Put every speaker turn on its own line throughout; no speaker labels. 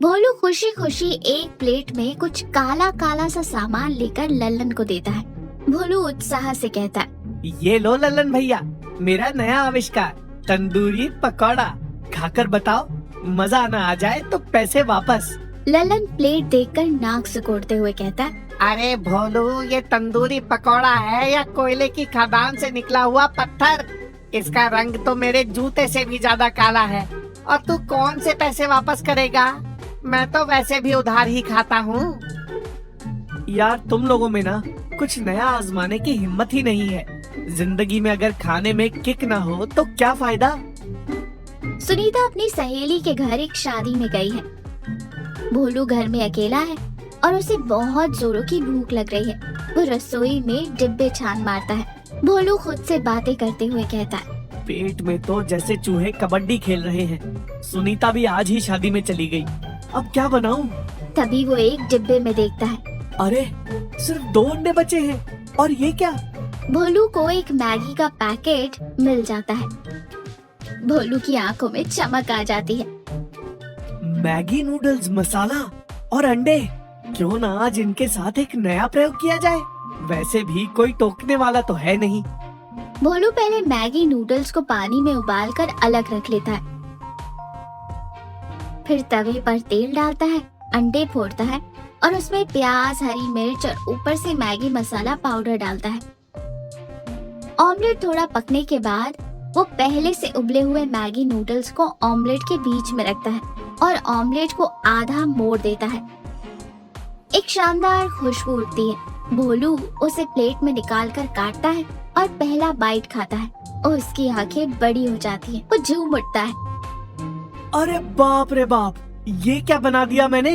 भोलू खुशी खुशी एक प्लेट में कुछ काला काला सा सामान लेकर लल्लन को देता है। भोलू उत्साह से कहता है,
ये लो लल्लन भैया, मेरा नया आविष्कार तंदूरी पकौड़ा, खाकर बताओ, मजा न आ जाए तो पैसे वापस।
लल्लन प्लेट देखकर नाक सिकोड़ते हुए कहता है,
अरे भोलू, ये तंदूरी पकौड़ा है या कोयले की खदान से निकला हुआ पत्थर? इसका रंग तो मेरे जूते से भी ज्यादा काला है। और तू कौन से पैसे वापस करेगा? मैं तो वैसे भी उधार ही खाता हूँ। यार, तुम लोगों में ना कुछ नया आजमाने की हिम्मत ही नहीं है। जिंदगी में अगर खाने में किक ना हो तो क्या फायदा।
सुनीता अपनी सहेली के घर एक शादी में गई है। भोलू घर में अकेला है और उसे बहुत जोरों की भूख लग रही है। वो रसोई में डिब्बे छान मारता है। भोलू खुद से बातें करते हुए कहता है,
पेट में तो जैसे चूहे कबड्डी खेल रहे हैं। सुनीता भी आज ही शादी में चली गई, अब क्या बनाऊं?
तभी वो एक डिब्बे में देखता है।
अरे, सिर्फ 2 अंडे बचे हैं। और ये क्या?
भोलू को एक मैगी का पैकेट मिल जाता है। भोलू की आंखों में चमक आ जाती है।
मैगी नूडल्स, मसाला और अंडे, क्यों ना आज इनके साथ एक नया प्रयोग किया जाए। वैसे भी कोई टोकने वाला तो है नहीं।
भोलू पहले मैगी नूडल्स को पानी में उबालकर अलग रख लेता है। फिर तवे पर तेल डालता है, अंडे फोड़ता है और उसमें प्याज, हरी मिर्च और ऊपर से मैगी मसाला पाउडर डालता है। ऑमलेट थोड़ा पकने के बाद वो पहले से उबले हुए मैगी नूडल्स को ऑमलेट के बीच में रखता है और ऑमलेट को आधा मोड़ देता है। एक शानदार खुशबू उठती है। भोलू उसे प्लेट में निकाल कर काटता है और पहला बाइट खाता है और उसकी आंखें बड़ी हो जाती हैं। वो झूम उठता है।
अरे बाप रे बाप, ये क्या बना दिया मैंने?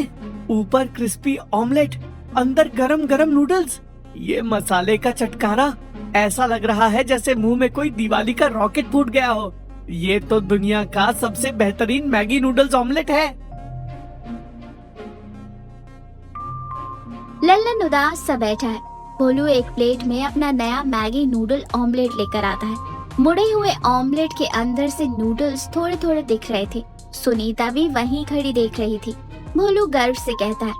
ऊपर क्रिस्पी ऑमलेट, अंदर गरम गरम नूडल्स। ये मसाले का चटकारा, ऐसा लग रहा है जैसे मुंह में कोई दिवाली का रॉकेट फूट गया हो। ये तो दुनिया का सबसे बेहतरीन मैगी नूडल्स ऑमलेट है।
लल्लन उदास सा बैठा है। भोलू एक प्लेट में अपना नया मैगी नूडल ऑमलेट लेकर आता है। मुड़े हुए ऑमलेट के अंदर से नूडल्स थोड़े थोड़े दिख रहे थे। सुनीता भी वहीं खड़ी देख रही थी। भोलू गर्व से कहता है,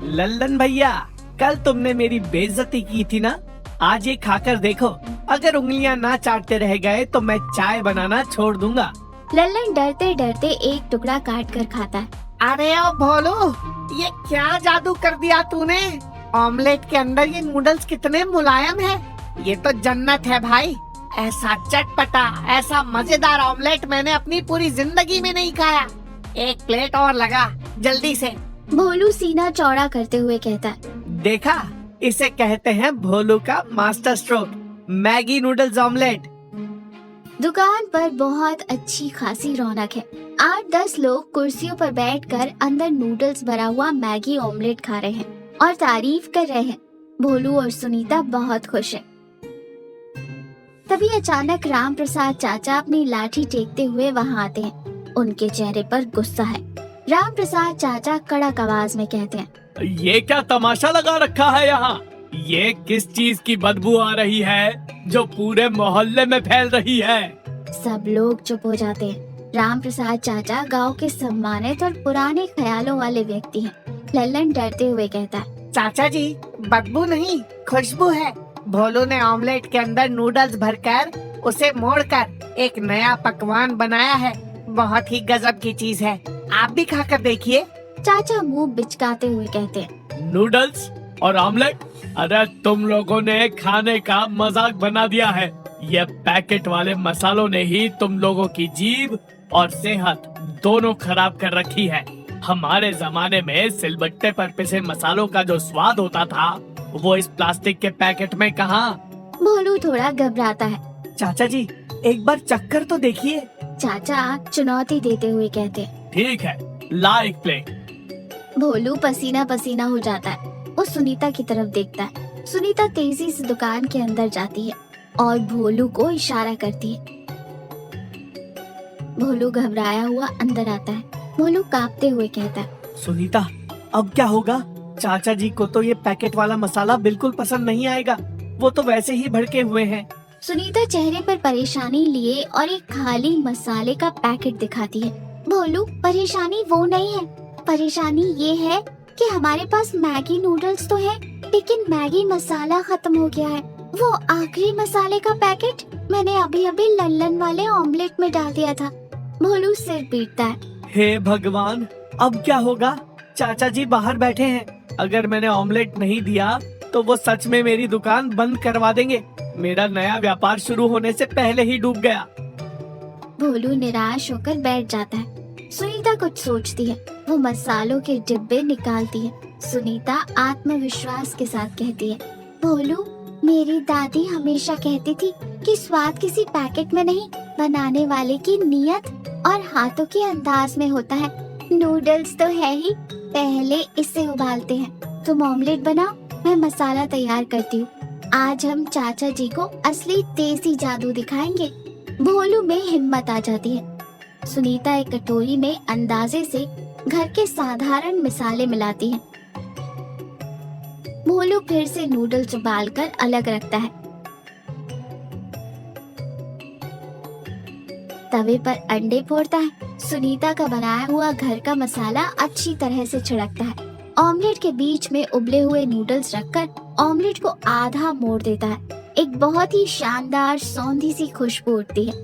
लल्लन भैया, कल तुमने मेरी बेइज्जती की थी ना, आज ये खाकर देखो। अगर उंगलियां ना चाटते रह गए तो मैं चाय बनाना छोड़ दूंगा।
लल्लन डरते डरते एक टुकड़ा काट कर खाता है।
अरे ओ भोलू, ये क्या जादू कर दिया तूने? ऑमलेट के अंदर ये नूडल्स कितने मुलायम हैं। ये तो जन्नत है भाई। ऐसा चटपटा, ऐसा मजेदार ऑमलेट मैंने अपनी पूरी जिंदगी में नहीं खाया। एक प्लेट और लगा, जल्दी से।
भोलू सीना चौड़ा करते हुए कहता है,
देखा, इसे कहते हैं भोलू का master stroke, Maggi noodles omelette.
दुकान पर बहुत अच्छी खासी रौनक है। 8-10 लोग कुर्सियों पर बैठकर अंदर नूडल्स भरा हुआ मैगी ऑमलेट खा रहे हैं और तारीफ कर रहे हैं। भोलू और सुनीता बहुत खुश हैं। तभी अचानक राम प्रसाद चाचा अपनी लाठी टेकते हुए वहाँ आते हैं। उनके चेहरे पर गुस्सा है। राम प्रसाद चाचा कड़क आवाज में कहते हैं,
ये क्या तमाशा लगा रखा है यहाँ? ये किस चीज की बदबू आ रही है जो पूरे मोहल्ले में फैल रही है?
सब लोग चुप हो जाते हैं। राम प्रसाद चाचा गांव के सम्मानित और पुराने ख्यालों वाले व्यक्ति हैं। लल्लन डरते हुए कहता है,
चाचा जी, बदबू नहीं, खुशबू है। भोलू ने ऑमलेट के अंदर नूडल्स भरकर उसे मोड़कर एक नया पकवान बनाया है। बहुत ही गजब की चीज है, आप भी खाकर देखिए।
चाचा मुंह बिचकाते हुए कहते हैं,
नूडल्स और ऑमलेट? अरे तुम लोगों ने खाने का मजाक बना दिया है। ये पैकेट वाले मसालों ने ही तुम लोगों की जीभ और सेहत दोनों खराब कर रखी है। हमारे जमाने में सिलबट्टे पर पिसे मसालों का जो स्वाद होता था, वो इस प्लास्टिक के पैकेट में कहाँ?
भोलू थोड़ा घबराता है।
चाचा जी, एक बार चक्कर तो देखिए।
चाचा चुनौती देते हुए कहते हैं,
ठीक है, ला एक प्लेट।
भोलू पसीना पसीना हो जाता है। वो सुनीता की तरफ देखता है। सुनीता तेजी से दुकान के अंदर जाती है और भोलू को इशारा करती है। भोलू घबराया हुआ अंदर आता है। भोलू कांपते हुए कहता है,
सुनीता, अब क्या होगा? चाचा जी को तो ये पैकेट वाला मसाला बिल्कुल पसंद नहीं आएगा। वो तो वैसे ही भड़के हुए हैं।
सुनीता चेहरे पर परेशानी लिए और एक खाली मसाले का पैकेट दिखाती है। भोलू, परेशानी वो नहीं है, परेशानी ये है कि हमारे पास मैगी नूडल्स तो है, लेकिन मैगी मसाला खत्म हो गया है। वो आखिरी मसाले का पैकेट मैंने अभी अभी लल्लन वाले ऑमलेट में डाल दिया था। भोलू सिर पीटता है।
हे भगवान, अब क्या होगा? चाचा जी बाहर बैठे हैं। अगर मैंने ऑमलेट नहीं दिया तो वो सच में मेरी दुकान बंद करवा देंगे। मेरा नया व्यापार शुरू होने से पहले ही डूब गया।
भोलू निराश होकर बैठ जाता है। सुनीता कुछ सोचती है। वो मसालों के डिब्बे निकालती है। सुनीता आत्मविश्वास के साथ कहती है, भोलू, मेरी दादी हमेशा कहती थी कि स्वाद किसी पैकेट में नहीं, बनाने वाले की नीयत और हाथों के अंदाज में होता है। नूडल्स तो है ही, पहले इसे उबालते हैं। तुम ऑमलेट बनाओ, मैं मसाला तैयार करती हूँ। आज हम चाचा जी को असली देसी जादू दिखाएंगे। भोलू में हिम्मत आ जाती है। सुनीता एक कटोरी में अंदाजे से घर के साधारण मसाले मिलाती है। भोलू फिर से नूडल्स उबालकर अलग रखता है। तवे पर अंडे फोड़ता है। सुनीता का बनाया हुआ घर का मसाला अच्छी तरह से छिड़कता है। ऑमलेट के बीच में उबले हुए नूडल्स रखकर ऑमलेट को आधा मोड़ देता है। एक बहुत ही शानदार सौंधी सी खुशबू उठती है।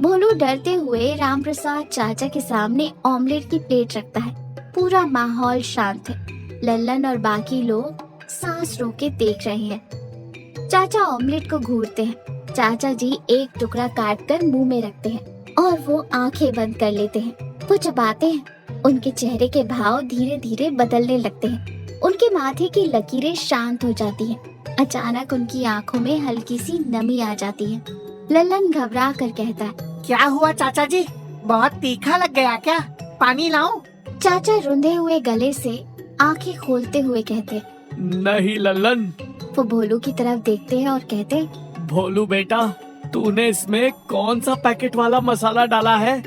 भोलू डरते हुए रामप्रसाद चाचा के सामने ऑमलेट की प्लेट रखता है। पूरा माहौल शांत है। लल्लन और बाकी लोग सांस रोके देख रहे हैं। चाचा ऑमलेट को घूरते हैं। चाचा जी एक टुकड़ा काटकर मुंह में रखते हैं और वो आंखें बंद कर लेते हैं। वो चबाते हैं। उनके चेहरे के भाव धीरे धीरे बदलने लगते हैं। उनके माथे की लकीरें शांत हो जाती हैं। अचानक उनकी आंखों में हल्की सी नमी आ जाती है। लल्लन घबरा कर कहता है,
क्या हुआ चाचा जी? बहुत तीखा लग गया क्या? पानी लाऊं?
चाचा रुंधे हुए गले से आंखें खोलते हुए कहते,
नहीं लल्लन।
वो भोलू की तरफ देखते हैं और कहते,
भोलू बेटा, तूने इसमें कौन सा पैकेट वाला मसाला डाला है?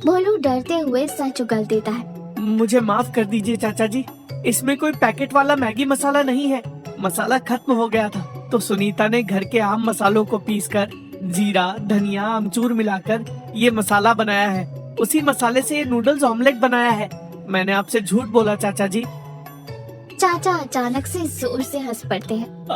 भोलू डरते हुए सच उगल देता है।
मुझे माफ कर दीजिए चाचा जी, इसमें कोई पैकेट वाला मैगी मसाला नहीं है। मसाला खत्म हो गया था तो सुनीता ने घर के आम मसालों को पीसकर जीरा, धनिया, अमचूर मिलाकर ये मसाला बनाया है। उसी मसाले से ये नूडल्स ऑमलेट बनाया है। मैंने आपसे झूठ बोला चाचा जी।
चाचा अचानक से जोर से हंस पड़ते हैं।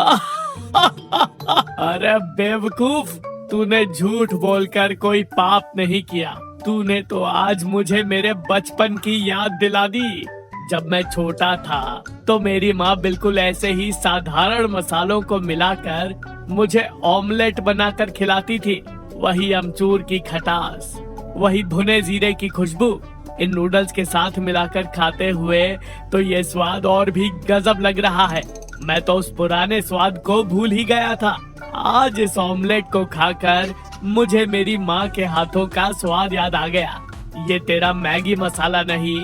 अरे बेवकूफ, तूने झूठ बोलकर कोई पाप नहीं किया। तूने तो आज मुझे मेरे बचपन की याद दिला दी। जब मैं छोटा था तो मेरी माँ बिल्कुल ऐसे ही साधारण मसालों को मिलाकर मुझे ऑमलेट बनाकर खिलाती थी। वही अमचूर की खटास, वही भुने जीरे की खुशबू इन नूडल्स के साथ मिलाकर खाते हुए तो ये स्वाद और भी गजब लग रहा है। मैं तो उस पुराने स्वाद को भूल ही गया था। आज इस ऑमलेट को खाकर मुझे मेरी माँ के हाथों का स्वाद याद आ गया। ये तेरा मैगी मसाला नहीं,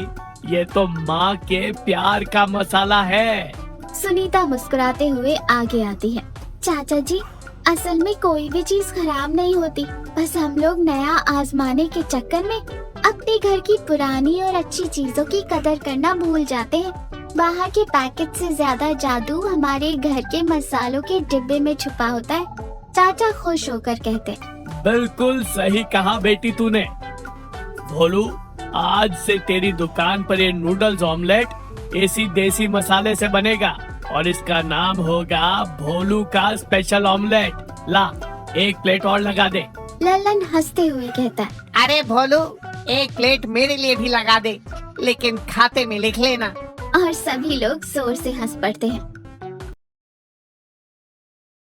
ये तो माँ के प्यार का मसाला है।
सुनीता मुस्कुराते हुए आगे आती है। चाचा जी, असल में कोई भी चीज खराब नहीं होती, बस हम लोग नया आजमाने के चक्कर में अपने घर की पुरानी और अच्छी चीजों की कदर करना भूल जाते हैं। बाहर के पैकेट से ज्यादा जादू हमारे घर के मसालों के डिब्बे में छुपा होता है। चाचा खुश होकर कहते,
बिल्कुल सही कहा बेटी तूने। भोलू, आज से तेरी दुकान पर ये नूडल्स ऑमलेट इसी देसी मसाले से बनेगा और इसका नाम होगा भोलू का स्पेशल ऑमलेट। ला, एक प्लेट और लगा दे।
लल्लन हंसते हुए कहता,
अरे भोलू, एक प्लेट मेरे लिए भी लगा दे, लेकिन खाते में लिख लेना।
और सभी लोग जोर से हंस पड़ते हैं।